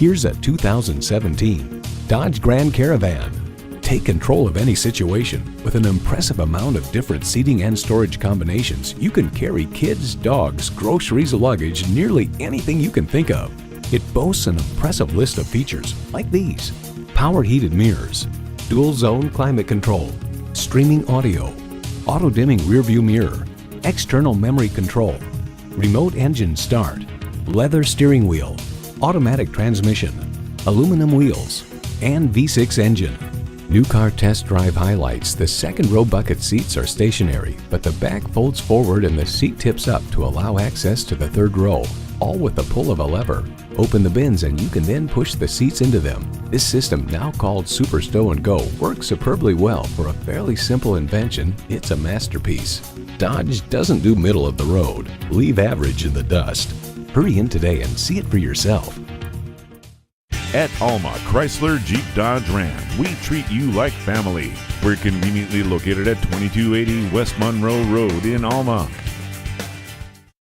Here's a 2017 Dodge Grand Caravan. Take control of any situation. With an impressive amount of different seating and storage combinations, you can carry kids, dogs, groceries, luggage, nearly anything you can think of. It boasts an impressive list of features like these: power heated mirrors, dual zone climate control, streaming audio, auto dimming rear view mirror, external memory control, remote engine start, leather steering wheel, automatic transmission, aluminum wheels, and V6 engine. New car test drive highlights: the second row bucket seats are stationary, but the back folds forward and the seat tips up to allow access to the third row, all with the pull of a lever. Open the bins and you can then push the seats into them. This system, now called Super Stow and Go, works superbly well. For a fairly simple invention, it's a masterpiece. Dodge doesn't do middle of the road. Leave average in the dust. Hurry in today and see it for yourself. At Alma Chrysler Jeep Dodge Ram, we treat you like family. We're conveniently located at 2280 West Monroe Road in Alma.